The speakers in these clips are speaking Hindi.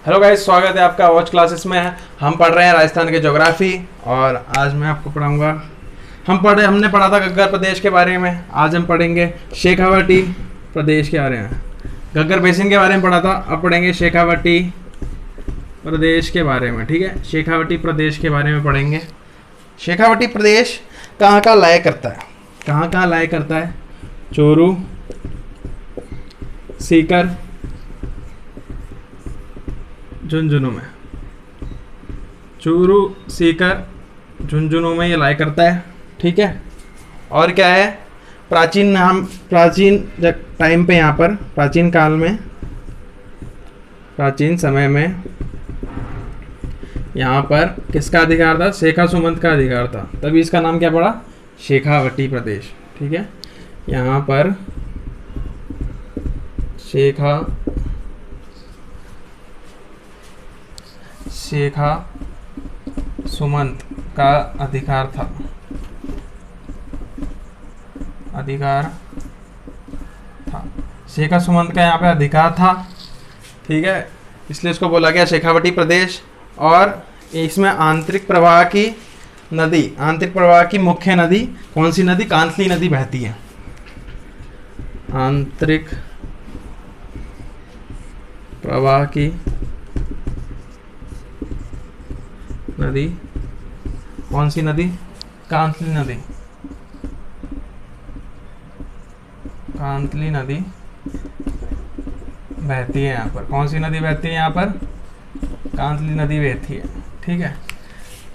हेलो गाइस, स्वागत है आपका वॉच क्लासेस में। हम पढ़ रहे हैं राजस्थान के ज्योग्राफी और आज मैं आपको पढ़ाऊंगा। हमने पढ़ा था गग्गर प्रदेश के बारे में। आज हम पढ़ेंगे शेखावाटी प्रदेश के बारे में। गग्गर बेसिन के बारे में पढ़ा था, अब पढ़ेंगे शेखावाटी प्रदेश के बारे में। ठीक है, शेखावाटी प्रदेश के बारे में पढ़ेंगे। शेखावाटी प्रदेश कहाँ कहाँ लाया करता है, कहाँ कहाँ लाया करता है? चोरू, सीकर, झुंझुनू में। चूरू, सीकर, झुंझुनू में ये लाया करता है। ठीक है, और क्या है? प्राचीन टाइम पे यहाँ पर प्राचीन काल में, प्राचीन समय में यहाँ पर किसका अधिकार था? शेखा सुमंत का अधिकार था, तभी इसका नाम क्या पड़ा? शेखावटी प्रदेश। ठीक है, यहाँ पर शेखा सुमंत का अधिकार था, शेखा सुमंत का यहाँ पे अधिकार था। ठीक है, इसलिए इसको बोला गया शेखावटी प्रदेश। और इसमें आंतरिक प्रवाह की मुख्य नदी कौन सी नदी? कांतली नदी बहती है। आंतरिक प्रवाह की नदी कौन सी नदी? कांतली नदी। कांतली नदी बहती है यहाँ पर। कौन सी नदी बहती है यहाँ पर? कांतली नदी बहती है। ठीक है,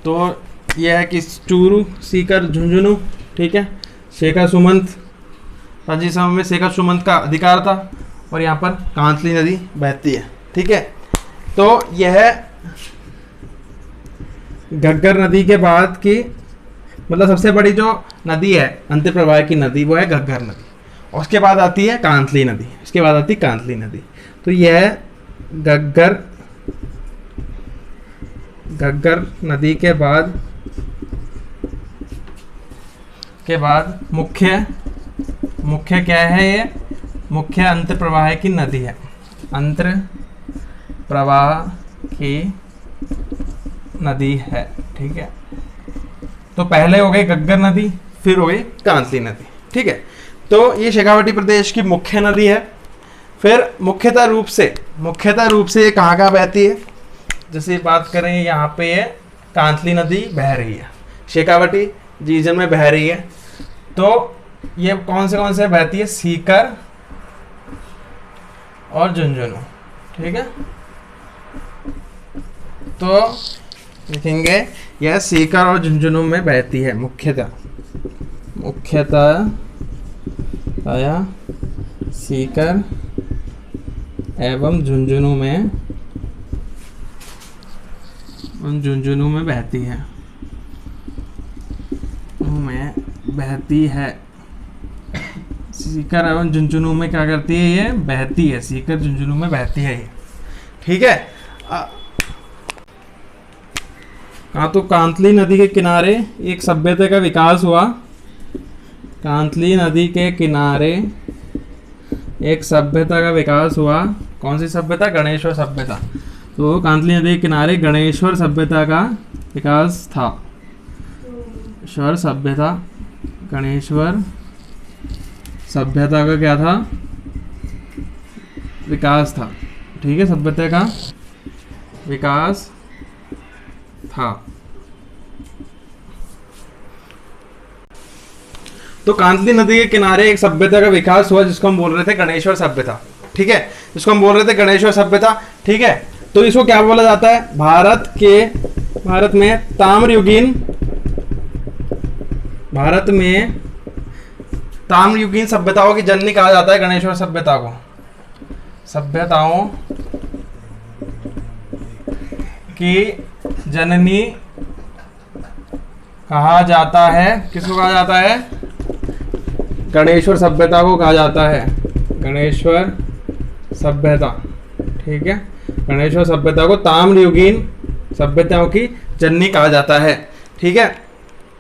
तो यह है कि चूरू, सीकर, झुंझुनू। ठीक है, शेखा सुमंत, प्राचीन समय में शेखा सुमंत का अधिकार था और यहाँ पर कांतली नदी बहती है। ठीक है, तो यह घग्गर नदी के बाद की मतलब सबसे बड़ी जो नदी है अंतर प्रवाह की नदी, वो है घग्गर नदी। और उसके बाद आती है कांतली नदी, इसके बाद आती है कांतली नदी। तो यह घग्गर नदी के बाद मुख्य क्या है? ये मुख्य अंतर प्रवाह की नदी है। अंतर प्रवाह की नदी है। ठीक है, तो पहले हो गई घग्गर नदी, फिर हो गई कांतली नदी। ठीक है, तो ये शेखावटी प्रदेश की मुख्य नदी है। फिर मुख्यतः रूप से ये कहाँ कहाँ बहती है? जैसे बात करें, यहाँ पे ये कांतली नदी बह रही है, शेखावटी रीजन में बह रही है। तो ये कौन से बहती है? सीकर और झुंझुनू। ठीक है, तो लिखेंगे यह सीकर और झुंझुनू में बहती है मुख्यतः आया सीकर एवं झुंझुनू में बहती है। सीकर एवं झुंझुनू में क्या करती है? ये बहती है, सीकर झुंझुनू में बहती है ये। ठीक है, तो कांतली नदी के किनारे एक सभ्यता का विकास हुआ। कांतली नदी के किनारे एक सभ्यता का विकास हुआ। कौन सी सभ्यता? गणेश्वर सभ्यता। तो कांतली नदी के किनारे गणेश्वर सभ्यता का विकास था। गणेश्वर सभ्यता का क्या था? विकास था। ठीक है, सभ्यता का विकास था। तो कांतली नदी के किनारे एक सभ्यता का विकास हुआ जिसको हम बोल रहे थे गणेश्वर सभ्यता। ठीक है, जिसको हम बोल रहे थे गणेश्वर सभ्यता। ठीक है, तो इसको क्या बोला जाता है? भारत में ताम्रयुगीन सभ्यताओं की जननी कहा जाता है गणेश्वर सभ्यता को। सभ्यताओं की जननी कहा जाता है। किसको कहा जाता है? गणेश्वर सभ्यता को कहा जाता है। गणेश्वर सभ्यता। ठीक है, गणेश्वर सभ्यता को ताम्रयुगीन सभ्यताओं की जननी कहा जाता है। ठीक है,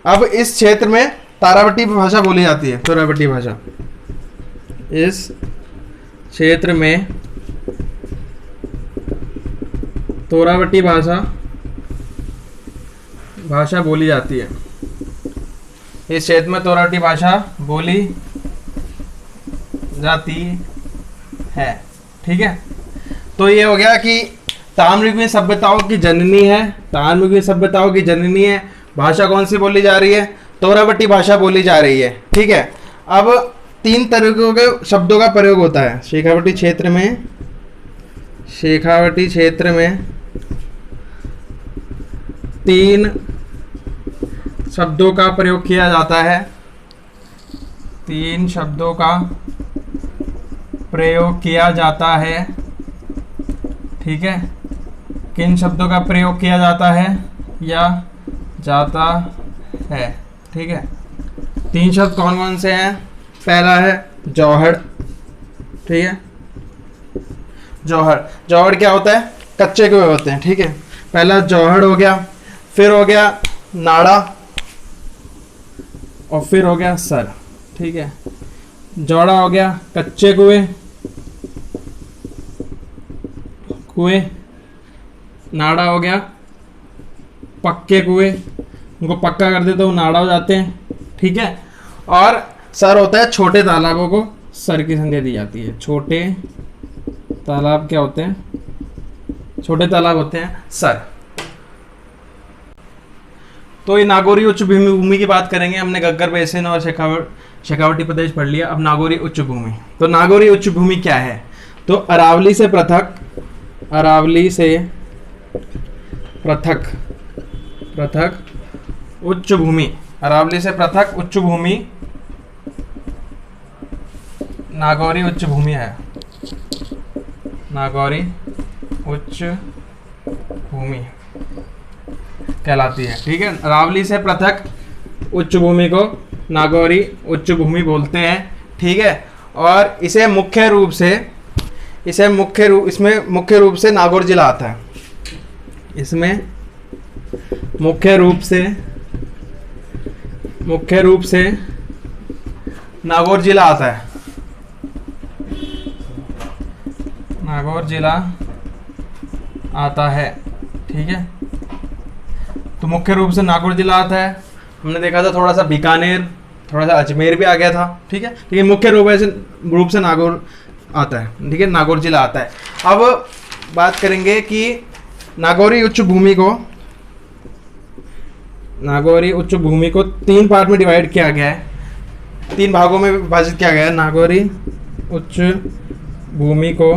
अब इस क्षेत्र में तारावटी भाषा बोली जाती है। तारावटी भाषा इस क्षेत्र में तोरावटी भाषा बोली जाती है। इस क्षेत्र में तोरावटी भाषा बोली जाती है। ठीक है, तो ये हो गया कि ताम्रयुगीन सभ्यताओं की जननी है, ताम्रयुगीन सभ्यताओं की जननी है। भाषा कौन सी बोली जा रही है? तोरावटी भाषा बोली जा रही है। ठीक है, अब 3 तरीकों के शब्दों का प्रयोग होता है शेखावटी क्षेत्र में। शेखावटी क्षेत्र में 3 शब्दों का प्रयोग किया जाता है। 3 शब्दों का प्रयोग किया जाता है। ठीक है, किन शब्दों का प्रयोग किया जाता है या जाता है? ठीक है, 3 शब्द कौन कौन से हैं? पहला है जौहड़। ठीक है, जौहड़ क्या होता है? कच्चे कुएं होते हैं। ठीक है, पहला जौहड़ हो गया, फिर हो गया नाड़ा और फिर हो गया सर। ठीक है, जौड़ा हो गया कच्चे कुएं, नाड़ा हो गया पक्के कुएं, उनको पक्का कर दे तो वो नाड़ा हो जाते हैं। ठीक है, और सर होता है छोटे तालाबों को सर की संज्ञा दी जाती है। छोटे तालाब क्या होते हैं? छोटे तालाब होते हैं सर। तो ये नागौरी उच्च भूमि की बात करेंगे। हमने घग्गर बेसिन और शेखावटी प्रदेश पढ़ लिया, अब नागौरी उच्च भूमि। तो नागौरी उच्च भूमि क्या है? तो अरावली से पृथक उच्च भूमि, अरावली से पृथक उच्च भूमि नागौरी उच्च भूमि है। नागौरी उच्च भूमि कहलाती है। ठीक है, अरावली से पृथक उच्च भूमि को नागौरी उच्च भूमि बोलते हैं। ठीक है, और इसमें मुख्य रूप से नागौर जिला आता है। इसमें मुख्य रूप से नागौर जिला आता है। नागौर जिला आता है। ठीक है, तो मुख्य रूप से नागौर जिला आता है। हमने देखा था थोड़ा सा बीकानेर, थोड़ा सा अजमेर भी आ गया था। ठीक है, लेकिन मुख्य रूप से नागौर आता है। ठीक है, नागौर जिला आता है। अब बात करेंगे कि नागौरी उच्च भूमि को 3 पार्ट में डिवाइड किया गया है, 3 भागों में विभाजित किया गया है। नागौरी उच्च भूमि को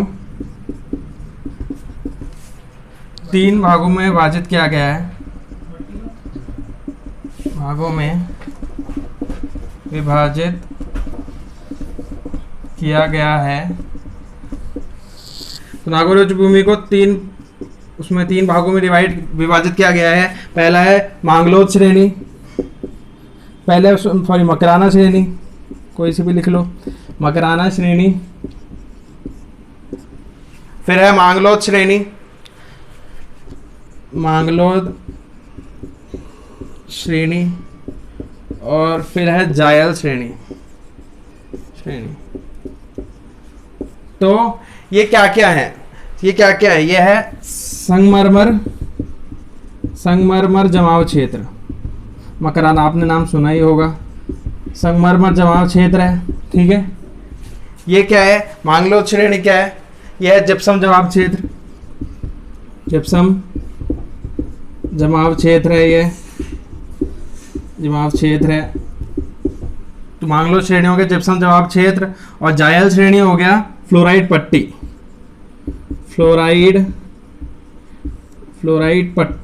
3 भागों में विभाजित किया गया है। तो नागौरी उच्च भूमि को 3 भागों में विभाजित किया गया है। पहला है मांगलोद श्रेणी, मकराना श्रेणी, कोई से भी लिख लो, मकराना श्रेणी। फिर है मांगलोद श्रेणी, और फिर है जायल श्रेणी। तो ये क्या क्या है? ये है संगमरमर जमाव क्षेत्र। मकराना आपने नाम सुना ही होगा, संगमरमर जमाव क्षेत्र है। ठीक है, ये क्या है? मांगलोद श्रेणी क्या है? यह है जिप्सम जमाव क्षेत्र। जिप्सम जमाव क्षेत्र है, ये जमाव क्षेत्र है। तो मांगलोद श्रेणी हो गया जिप्सम जमाव क्षेत्र, और जायल श्रेणी हो गया फ्लोराइड पट्टी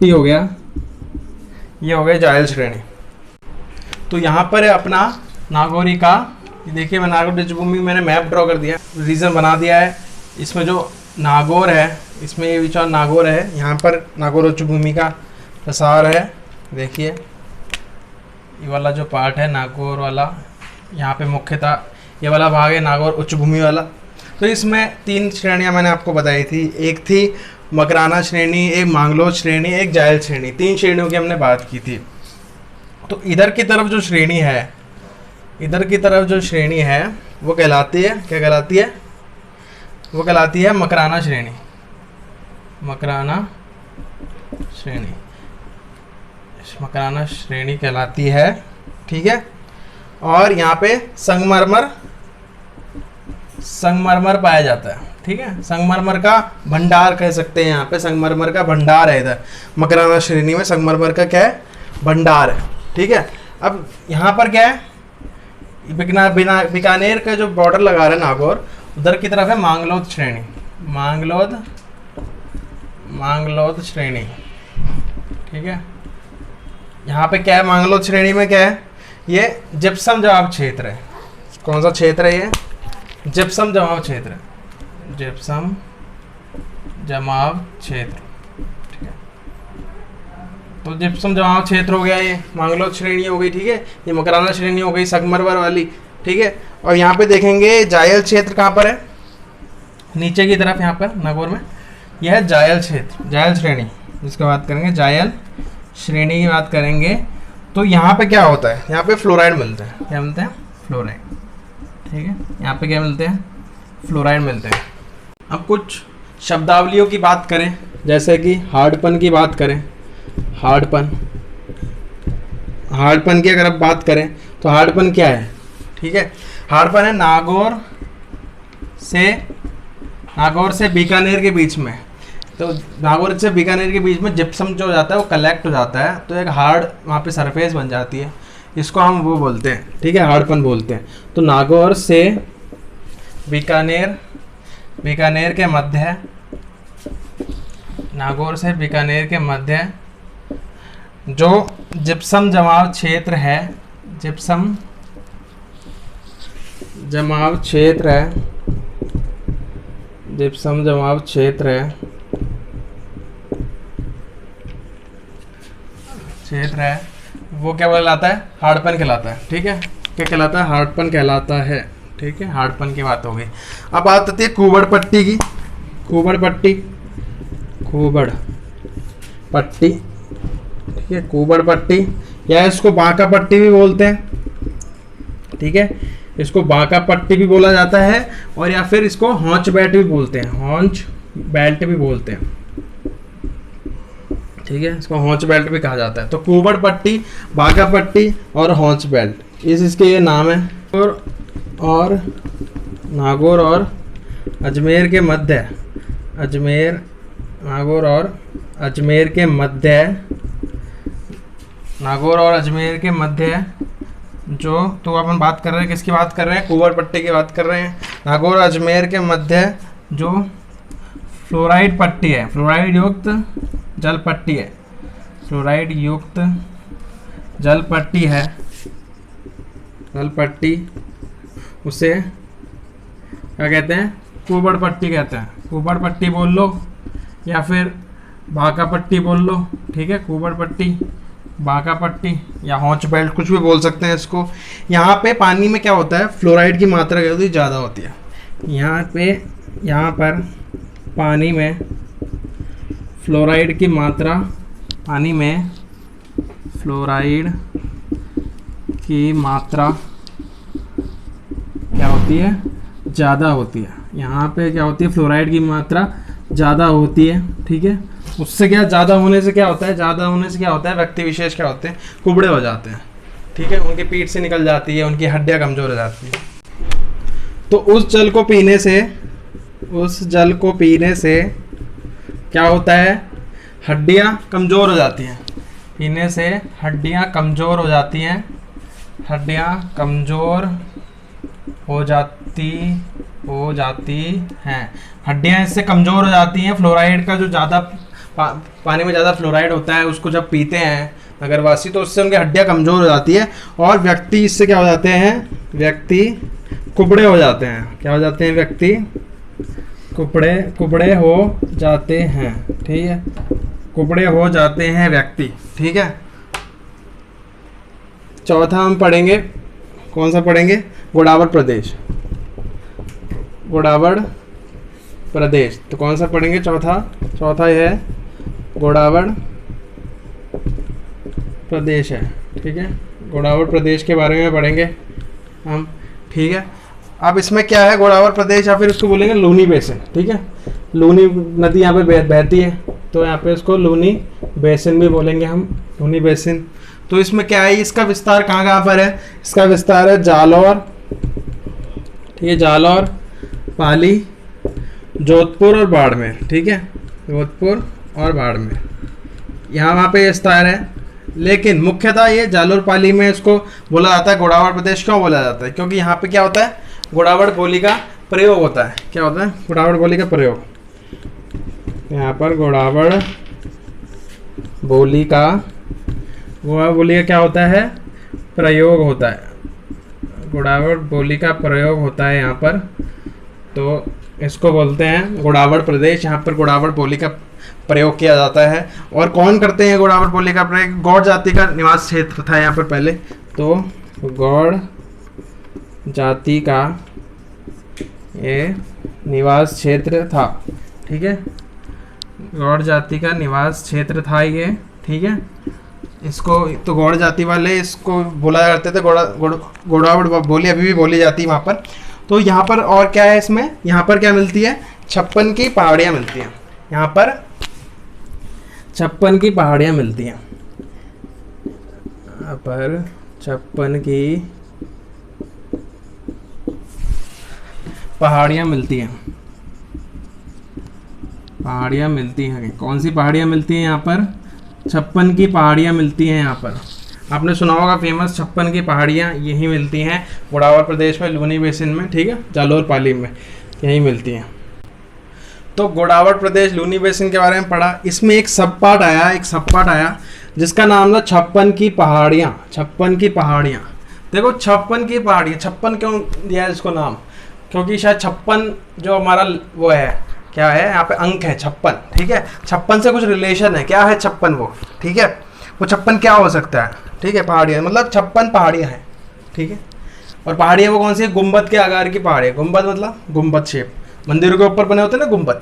हो गया, ये हो गया जायल श्रेणी। तो यहाँ पर है अपना नागौरी का, देखिए मैं नागौर उच्च भूमि मैंने मैप ड्रॉ कर दिया, रीजन बना दिया है। इसमें जो नागौर है, इसमें ये विचार नागौर है, यहाँ पर नागौर उच्च भूमि का प्रसार है। देखिए ये वाला जो पार्ट है नागौर वाला, यहाँ पे मुख्यतः ये वाला भाग है नागौर उच्च भूमि वाला। तो इसमें 3 श्रेणियाँ मैंने आपको बताई थी, एक थी मकराना श्रेणी, एक मांगलोद श्रेणी, एक जायल श्रेणी। 3 श्रेणियों की हमने बात की थी। तो इधर की तरफ जो श्रेणी है वो कहलाती है, क्या कहलाती है? वो कहलाती है मकराना श्रेणी, मकराना श्रेणी कहलाती है। ठीक है, और यहाँ पे संगमरमर पाया जाता है। ठीक है, संगमरमर का भंडार कह सकते हैं, यहाँ पे संगमरमर का भंडार है। इधर मकराना श्रेणी में संगमरमर का क्या है, भंडार है। ठीक है, अब यहाँ पर क्या है, बीकानेर का जो बॉर्डर लगा रहा है नागौर, उधर की तरफ है मांगलोद श्रेणी, मांगलोद श्रेणी। ठीक है, यहाँ पे क्या है, मांगलोद श्रेणी में क्या है, ये जिप्सम जमाव क्षेत्र है। कौन सा क्षेत्र है ये, जिप्सम जमाव क्षेत्र, जिप्सम जमाव क्षेत्र। ठीक है, तो जिप्सम जमाव क्षेत्र हो गया, ये मांगलोद श्रेणी हो गई। ठीक है, ये मकराना श्रेणी हो गई संगमरमर वाली। ठीक है, और यहाँ पे देखेंगे जायल क्षेत्र कहाँ पर है, नीचे की तरफ यहाँ पर नागौर में, यह है जायल क्षेत्र, जायल श्रेणी जिसकी बात करेंगे, जायल श्रेणी की बात करेंगे। तो यहाँ पे क्या होता है, यहाँ पे फ्लोराइड मिलते हैं। क्या मिलते हैं, फ्लोराइड। ठीक है, यहाँ पे क्या मिलते हैं, फ्लोराइड मिलते हैं। अब कुछ शब्दावलियों की बात करें, जैसे कि हार्डपन की बात करें, हार्डपन की अगर आप बात करें तो हार्डपन क्या है। ठीक है, हार्डपन है नागौर से बीकानेर के बीच में। तो नागौर से बीकानेर के बीच में जिप्सम जो हो जाता है वो कलेक्ट हो जाता है, तो एक हार्ड वहाँ पे सरफेस बन जाती है, इसको हम वो बोलते हैं। ठीक है, हार्डपन बोलते हैं। तो नागौर से बीकानेर के मध्य, नागौर से बीकानेर के मध्य जो जिप्सम जमाव क्षेत्र है, जिप्सम जमाव क्षेत्र है, जिप्सम जमाव क्षेत्र है, वो क्या कहलाता है, हार्डपन कहलाता है। ठीक है, क्या कहलाता है, हार्डपन कहलाता है। ठीक है, हार्डपन की बात हो गई। अब बात आती है कुबड़ पट्टी की, कुबड़ पट्टी। ठीक है, कुबड़ पट्टी या इसको बांका पट्टी भी बोलते हैं। ठीक है, इसको बांका पट्टी भी बोला जाता है, और या फिर इसको हॉन्च बेल्ट भी बोलते हैं, हॉन्च बेल्ट भी बोलते हैं। ठीक है, इसको हॉन्च बेल्ट भी कहा जाता है। तो कुबड़ पट्टी, बांका पट्टी और हॉन्च बेल्ट, इसके ये नाम है। और नागौर और अजमेर के मध्य, नागौर और अजमेर के मध्य जो, तो अपन बात कर रहे हैं किसकी बात कर रहे हैं, कुबड़ पट्टी की बात कर रहे हैं। नागौर और अजमेर के मध्य जो फ्लोराइड पट्टी है, फ्लोराइड युक्त जल पट्टी है, फ्लोराइड युक्त जल पट्टी है, जल पट्टी, उसे क्या कहते हैं, कुबड़ पट्टी कहते हैं। कुबड़ पट्टी बोल लो या फिर बांका पट्टी बोल लो। ठीक है, कुबड़ पट्टी, बांका पट्टी या हॉन्च बेल्ट, कुछ भी बोल सकते हैं इसको। यहाँ पे पानी में क्या होता है, फ्लोराइड की मात्रा क्या होती है, ज़्यादा होती है। यहाँ पर पानी में फ्लोराइड की मात्रा, पानी में फ्लोराइड की मात्रा क्या होती है, ज़्यादा होती है। यहाँ पे क्या होती है, फ्लोराइड की मात्रा ज़्यादा होती है। ठीक है, उससे क्या, ज़्यादा होने से क्या होता है, व्यक्ति विशेष क्या होते हैं, कुबड़े हो जाते हैं। ठीक है, उनकी पीठ से निकल जाती है, उनकी हड्डियाँ कमज़ोर हो जाती है। तो उस जल को पीने से क्या होता है, हड्डियाँ कमज़ोर हो जाती हैं। पीने से हड्डियाँ कमज़ोर हो जाती हैं, हड्डियाँ कमज़ोर हो जाती हैं, हड्डियाँ इससे कमज़ोर हो जाती हैं। फ्लोराइड का जो ज़्यादा पानी में ज़्यादा फ्लोराइड होता है, उसको जब पीते हैं नगरवासी, तो उससे उनकी हड्डियाँ कमज़ोर हो जाती है, और व्यक्ति इससे क्या हो जाते हैं, व्यक्ति कुबड़े हो जाते हैं। क्या हो जाते हैं, व्यक्ति कुबड़े हो जाते हैं। ठीक है, कुबड़े हो जाते हैं व्यक्ति। ठीक है, चौथा हम पढ़ेंगे, कौन सा पढ़ेंगे, गोदावरी प्रदेश। गोदावरी प्रदेश, तो कौन सा पढ़ेंगे, चौथा यह है गोदावरी प्रदेश है। ठीक है, गोदावरी प्रदेश के बारे में पढ़ेंगे हम। ठीक है, अब इसमें क्या है, गोदावरी प्रदेश या फिर उसको बोलेंगे लूनी बेसिन। ठीक है, लूनी नदी यहाँ पे बहती है। तो यहाँ पे इसको लूनी बेसिन भी बोलेंगे हम, लूनी बेसिन। तो इसमें क्या है, इसका विस्तार कहाँ कहाँ पर है, इसका विस्तार है जालौर, ठीक है, जालौर, पाली, जोधपुर और बाड़मेर, ठीक है, जोधपुर और बाड़मेर, यहाँ वहाँ पे विस्तार है। लेकिन मुख्यतः ये जालौर पाली में इसको बोला जाता है गोड़ावड़ प्रदेश। क्यों बोला जाता है, क्योंकि यहाँ पे क्या होता है, गोड़ावड़ बोली का प्रयोग होता है। क्या होता है, गोड़ावड़ बोली का प्रयोग। यहाँ पर गोड़ावड़ बोली का क्या होता है, प्रयोग होता है, गोड़ावड़ बोली का प्रयोग होता है यहाँ पर। तो इसको बोलते हैं गोड़ावड़ प्रदेश। यहाँ पर गोड़ावड़ बोली का प्रयोग किया जाता है। और कौन करते हैं गोड़ावड़ बोली का प्रयोग, गौड़ जाति का निवास क्षेत्र था यहाँ पर पहले। तो गौड़ जाति का ये निवास क्षेत्र था, ठीक है, गौड़ जाति का निवास क्षेत्र था ये, ठीक है। इसको तो गौड़ जाति वाले इसको बोला करते थे, गोड़ावड़ बोली अभी भी बोली जाती है वहाँ पर। तो यहाँ पर और क्या है, इसमें यहाँ पर क्या मिलती है, 56 की पहाड़ियाँ मिलती हैं। यहाँ पर 56 की पहाड़ियाँ मिलती हैं, यहाँ पर 56 की पहाड़ियाँ मिलती हैं, पहाड़ियाँ मिलती हैं। कौन सी पहाड़ियाँ मिलती हैं, यहाँ पर 56 की पहाड़ियाँ मिलती हैं। यहाँ पर आपने सुना होगा फेमस 56 की पहाड़ियाँ यही मिलती हैं गोड़ावड़ प्रदेश में, लूनी बेसिन में, ठीक है, जालौर पाली में यही मिलती हैं। तो गोड़ावड़ प्रदेश लूनी बेसिन के बारे में पढ़ा। इसमें एक सब पार्ट आया जिसका नाम था 56 की पहाड़ियाँ। 56 की पहाड़ियाँ, देखो 56 की पहाड़ियाँ, 56 क्यों दिया है इसको नाम, क्योंकि शायद 56 जो हमारा वो है, क्या है यहाँ पे अंक है 56, ठीक है, 56 से कुछ रिलेशन है। क्या है 56 वो, ठीक है, वो 56 क्या हो सकता है, ठीक है, पहाड़ियाँ, मतलब 56 पहाड़ियाँ हैं, ठीक है। और पहाड़ियाँ वो कौन सी है, गुम्बद के आकार की पहाड़ियाँ। गुम्बद मतलब गुम्बद शेप, मंदिरों के ऊपर बने होते हैं ना गुम्बद,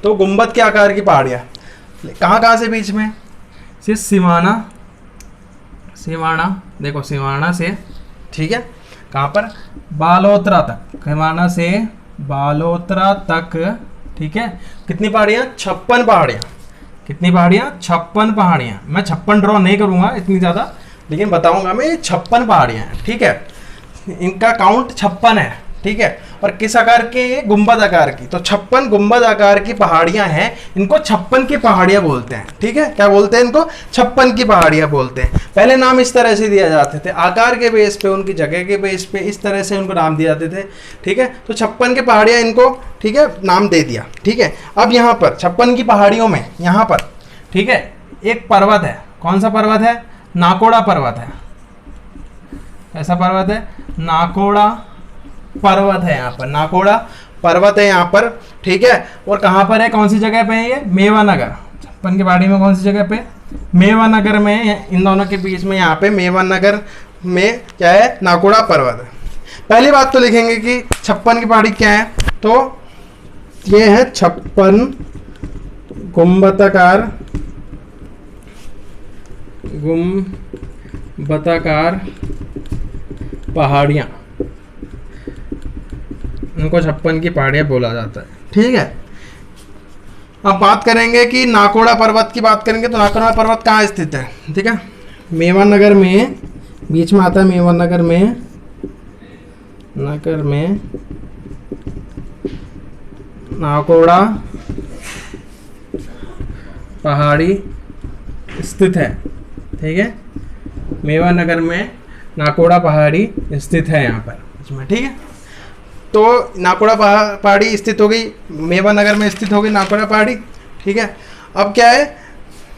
तो गुम्बद के आकार की पहाड़ियाँ। कहाँ से बीच में, सिवाना, देखो सिवाना से, ठीक है, कहाँ पर, बालोतरा तक, सिवाना से बालोतरा तक, ठीक है। कितनी पहाड़ियाँ, 56 पहाड़ियाँ। कितनी पहाड़ियाँ, 56 पहाड़ियाँ। मैं 56 ड्रॉ नहीं करूँगा इतनी ज़्यादा, लेकिन बताऊँगा मैं, ये 56 पहाड़ियाँ हैं, ठीक है, इनका काउंट 56 है, ठीक है। और किस आकार के, ये गुंबद आकार की। तो 56 गुंबद आकार की पहाड़ियां हैं, इनको 56 की पहाड़ियां बोलते हैं, ठीक है। क्या बोलते हैं इनको, 56 की पहाड़ियां बोलते हैं। पहले नाम इस तरह से दिए जाते थे, आकार के बेस पे, उनकी जगह के बेस पे, इस तरह से उनको नाम दिए जाते थे, ठीक है। तो 56 की पहाड़ियां इनको, ठीक है, नाम दे दिया, ठीक है। अब यहाँ पर 56 की पहाड़ियों में, यहाँ पर, ठीक है, एक पर्वत है। कौन सा पर्वत है, नाकोड़ा पर्वत है। ऐसा पर्वत है, नाकोड़ा पर्वत है, यहाँ पर नाकोड़ा पर्वत है यहाँ पर, ठीक है। और कहाँ पर है, कौन सी जगह पे है ये, मेवानगर। 56 की पहाड़ी में कौन सी जगह पे, मेवानगर में, इन दोनों के बीच में यहाँ पे मेवानगर में क्या है, नाकोड़ा पर्वत है। पहली बात तो लिखेंगे कि 56 की पहाड़ी क्या है, तो ये है 56 गुंबदाकार पहाड़ियाँ, उनको 56 की पहाड़ियाँ बोला जाता है, ठीक है। अब बात करेंगे कि नाकोड़ा पर्वत की बात करेंगे, तो नाकोड़ा पर्वत कहाँ स्थित है, ठीक है, मेवानगर में, बीच में आता है मेवानगर में, नाकोड़ा पहाड़ी स्थित है, ठीक है, मेवानगर में नाकोड़ा पहाड़ी स्थित है यहाँ पर, ठीक है। तो नाकोड़ा पहाड़ी स्थित हो गई, मेवानगर में स्थित हो गई नाकोड़ा पहाड़ी, ठीक है। अब क्या है,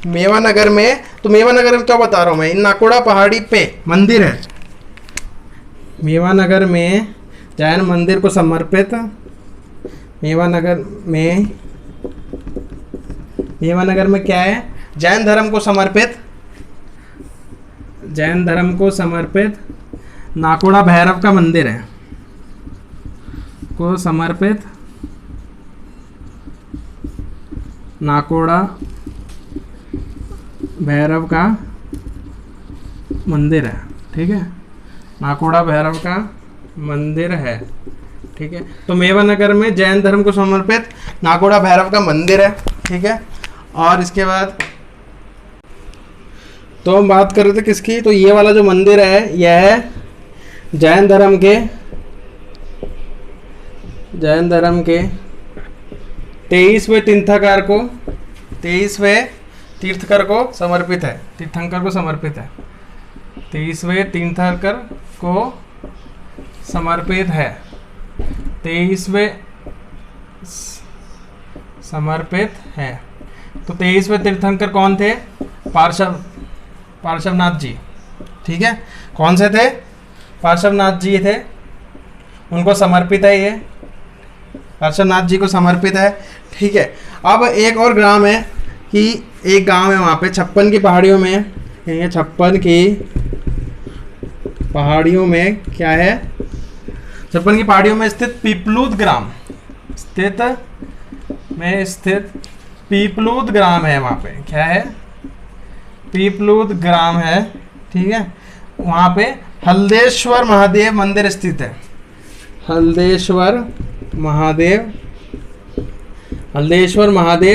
मेवानगर में, तो मेवानगर में क्या बता रहा हूँ मैं, इन नाकोड़ा पहाड़ी पे मंदिर है। मेवानगर में जैन मंदिर को समर्पित, मेवानगर में क्या है, जैन धर्म को समर्पित नाकोड़ा भैरव का मंदिर है, को समर्पित नाकोड़ा भैरव का मंदिर है, ठीक है, नाकोड़ा भैरव का मंदिर है, ठीक है। तो मेवानगर में जैन धर्म को समर्पित नाकोड़ा भैरव का मंदिर है, ठीक है। और इसके बाद तो हम बात कर रहे थे किसकी, तो ये वाला जो मंदिर है यह है जैन धर्म के 23वें तीर्थंकर को समर्पित है। 23वें तीर्थंकर को समर्पित है। 23वें समर्पित है। तो 23वें तीर्थंकर कौन थे? पार्श्वनाथ जी। ठीक है, कौन से थे? पार्श्वनाथ जी थे, उनको समर्पित है, ये पार्श्वनाथ जी को समर्पित है। ठीक है, अब एक और ग्राम है कि एक गांव है वहाँ पे 56 की पहाड़ियों में, 56 की पहाड़ियों में क्या है? 56 की पहाड़ियों में स्थित पीपलूद ग्राम, स्थित पीपलूद ग्राम है। वहाँ पे क्या है? पीपलूद ग्राम है। ठीक है, वहाँ पे हल्देश्वर महादेव मंदिर स्थित है। हल्देश्वर महादेव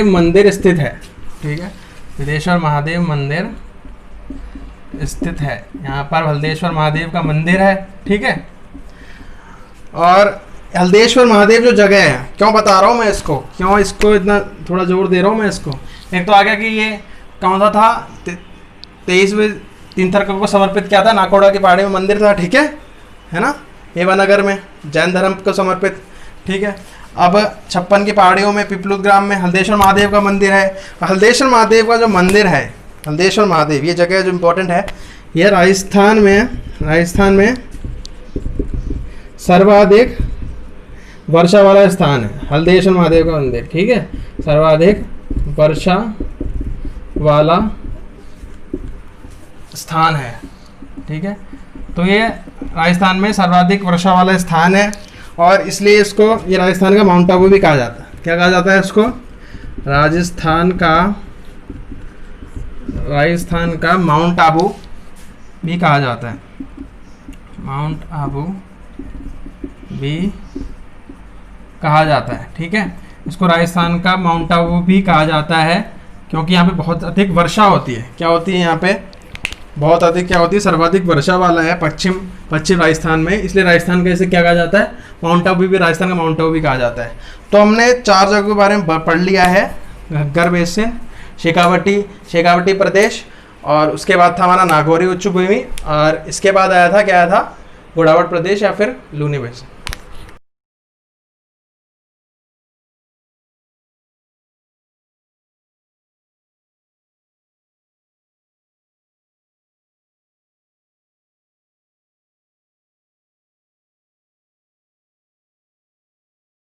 मंदिर स्थित है। ठीक है, हल्देश्वर महादेव मंदिर स्थित है। यहाँ पर हल्देश्वर महादेव का मंदिर है। ठीक है, और हल्देश्वर महादेव जो जगह है, क्यों बता रहा हूँ मैं इसको, क्यों इसको इतना थोड़ा जोर दे रहा हूँ मैं इसको। एक तो आ गया कि ये कौन सा था, 23वें तीर्थंकर को समर्पित किया था, नाकोड़ा की पहाड़ी में मंदिर था। ठीक है ना, हेवानगर में जैन धर्म को समर्पित। ठीक है, अब 56 की पहाड़ियों में पीपलूद ग्राम में हल्देश्वर महादेव का मंदिर है। हल्देश्वर महादेव का जो मंदिर है, हल्देश्वर महादेव, ये जगह जो इम्पोर्टेंट है, ये राजस्थान में सर्वाधिक वर्षा वाला स्थान है। हल्देश्वर महादेव का मंदिर, ठीक है, सर्वाधिक वर्षा वाला स्थान है। ठीक है, तो ये राजस्थान में सर्वाधिक वर्षा वाला स्थान है, और इसलिए इसको, ये राजस्थान का माउंट आबू भी कहा जाता है। क्या कहा जाता है इसको? राजस्थान का माउंट आबू भी कहा जाता है। माउंट आबू भी कहा जाता है। ठीक है, इसको राजस्थान का माउंट आबू भी कहा जाता है, क्योंकि यहाँ पे बहुत अधिक वर्षा होती है। क्या होती है यहाँ पे? बहुत अधिक क्या होती है? सर्वाधिक वर्षा वाला है पश्चिम राजस्थान में, इसलिए राजस्थान का इसे क्या कहा जाता है? माउंट आबू भी, राजस्थान का माउंट आबू भी कहा जाता है। तो हमने 4 जगहों के बारे में पढ़ लिया है। घग्गर बेसिन, शेखावटी प्रदेश, और उसके बाद था हमारा नागौरी उच्च भूमि, और इसके बाद आया था, क्या आया था? घोड़ावट प्रदेश या फिर लूनी बेसिन।